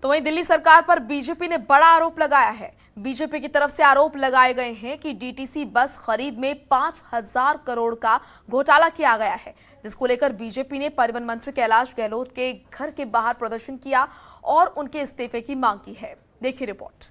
तो वहीं दिल्ली सरकार पर बीजेपी ने बड़ा आरोप लगाया है। बीजेपी की तरफ से आरोप लगाए गए हैं कि डीटीसी बस खरीद में 5,000 करोड़ का घोटाला किया गया है, जिसको लेकर बीजेपी ने परिवहन मंत्री कैलाश गहलोत के घर के बाहर प्रदर्शन किया और उनके इस्तीफे की मांग की है। देखिए रिपोर्ट।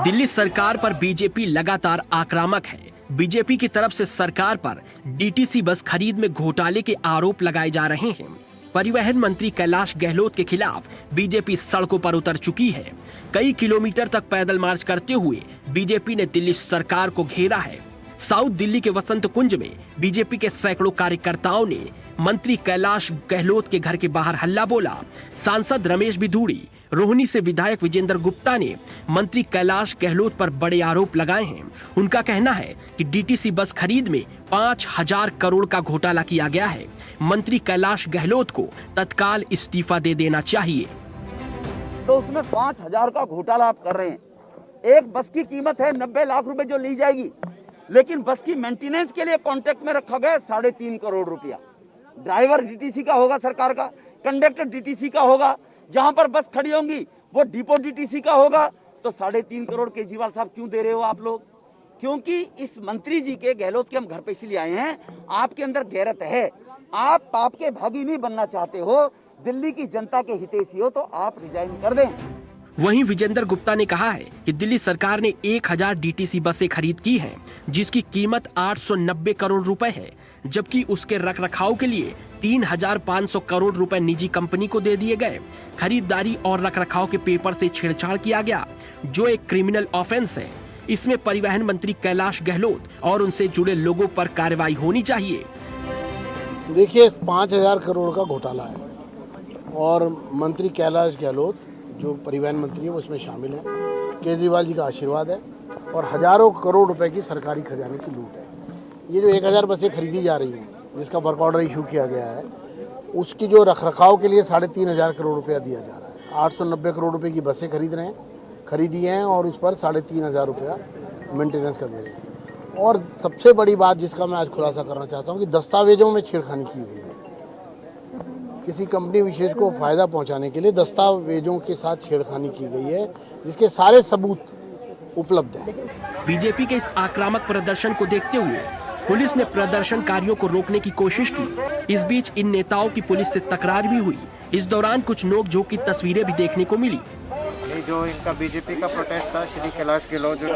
दिल्ली सरकार पर बीजेपी लगातार आक्रामक है। बीजेपी की तरफ से सरकार पर डीटीसी बस खरीद में घोटाले के आरोप लगाए जा रहे हैं। परिवहन मंत्री कैलाश गहलोत के खिलाफ बीजेपी सड़कों पर उतर चुकी है। कई किलोमीटर तक पैदल मार्च करते हुए बीजेपी ने दिल्ली सरकार को घेरा है। साउथ दिल्ली के वसंत कुंज में बीजेपी के सैकड़ों कार्यकर्ताओं ने मंत्री कैलाश गहलोत के घर के बाहर हल्ला बोला। सांसद रमेश बिधूड़ी, रोहिणी से विधायक विजेंद्र गुप्ता ने मंत्री कैलाश गहलोत पर बड़े आरोप लगाए हैं। उनका कहना है कि डीटीसी बस खरीद में 5,000 करोड़ का घोटाला किया गया है। मंत्री कैलाश गहलोत को तत्काल इस्तीफा दे देना चाहिए। तो उसमें 5,000 का घोटाला आप कर रहे हैं। एक बस की कीमत है 90 लाख रुपए जो ली जाएगी, लेकिन बस की मेंटेनेंस के लिए कॉन्ट्रैक्ट में रखा गया 3.5 करोड़ रुपया। ड्राइवर डीटीसी का होगा, सरकार का, कंडक्टर डीटीसी का होगा, जहां पर बस खड़ी होंगी वो डिपो डीटीसी का होगा। तो 3.5 करोड़ केजरीवाल साहब क्यों दे रहे हो आप लोग? क्योंकि इस मंत्री जी के, गहलोत के हम घर पे इसलिए आए हैं, आपके अंदर गैरत है। आप पाप के भागी नहीं बनना चाहते हो, दिल्ली की जनता के हितैषी हो, तो आप रिजाइन कर दें। वहीं विजेंद्र गुप्ता ने कहा है कि दिल्ली सरकार ने 1,000 डीटीसी बसें खरीद की हैं, जिसकी कीमत 890 करोड़ रुपए है, जबकि उसके रखरखाव के लिए 3,500 करोड़ रुपए निजी कंपनी को दे दिए गए। खरीदारी और रखरखाव के पेपर से छेड़छाड़ किया गया, जो एक क्रिमिनल ऑफेंस है। इसमें परिवहन मंत्री कैलाश गहलोत और उनसे जुड़े लोगों पर कार्रवाई होनी चाहिए। देखिए, 5,000 करोड़ का घोटाला है और मंत्री कैलाश गहलोत जो परिवहन मंत्री है वो इसमें शामिल है। केजरीवाल जी का आशीर्वाद है और हजारों करोड़ रुपए की सरकारी खजाने की लूट है। ये जो 1,000 बसें खरीदी जा रही हैं, जिसका वर्क ऑर्डर इशू किया गया है, उसकी जो रखरखाव के लिए 3,500 करोड़ रुपया दिया जा रहा है। 890 करोड़ रुपए की बसें खरीदी हैं और उस पर 3,500 रुपया मेंटेनेंस का दे रहे हैं। और सबसे बड़ी बात जिसका मैं आज खुलासा करना चाहता हूँ कि दस्तावेजों में छेड़खानी की गई है। किसी कंपनी विशेष को फायदा पहुंचाने के लिए दस्तावेजों के साथ छेड़खानी की गई है, जिसके सारे सबूत उपलब्ध हैं। बीजेपी के इस आक्रामक प्रदर्शन को देखते हुए पुलिस ने प्रदर्शनकारियों को रोकने की कोशिश की। इस बीच इन नेताओं की पुलिस से तकरार भी हुई। इस दौरान कुछ नोकझोंक की तस्वीरें भी देखने को मिली। ये जो इनका बीजेपी का प्रोटेस्ट था, श्री कैलाश गहलोत जो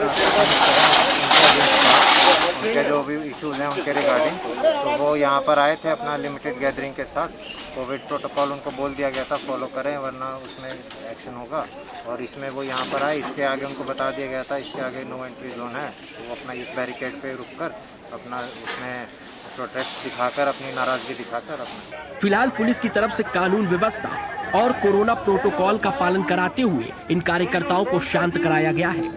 उनके जो भी इश्यूज हैं उनके रिगार्डिंग, तो वो यहाँ पर आए थे अपना लिमिटेड गैदरिंग के साथ। कोविड प्रोटोकॉल उनको बोल दिया गया था फॉलो करें वरना उसमें एक्शन होगा, और इसमें वो यहाँ पर आए। इसके आगे उनको बता दिया गया था इसके आगे नो एंट्री जोन है, तो वो अपना इस बैरिकेड पे रुककर अपना उसमें प्रोटेस्ट दिखाकर, अपनी नाराजगी दिखाकर अपना। फिलहाल पुलिस की तरफ से कानून व्यवस्था और कोरोना प्रोटोकॉल का पालन कराते हुए इन कार्यकर्ताओं को शांत कराया गया है।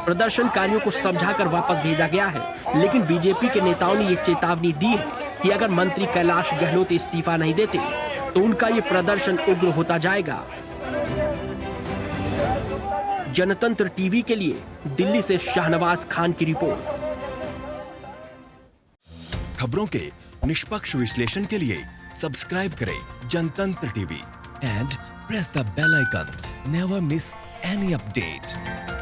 प्रदर्शनकारियों को समझाकर वापस भेजा गया है, लेकिन बीजेपी के नेताओं ने ये चेतावनी दी है कि अगर मंत्री कैलाश गहलोत इस्तीफा नहीं देते तो उनका ये प्रदर्शन उग्र होता जाएगा। जनतंत्र टीवी के लिए दिल्ली से शाहनवाज खान की रिपोर्ट। खबरों के निष्पक्ष विश्लेषण के लिए सब्सक्राइब करें Jantantra TV and press the bell icon. Never miss any update.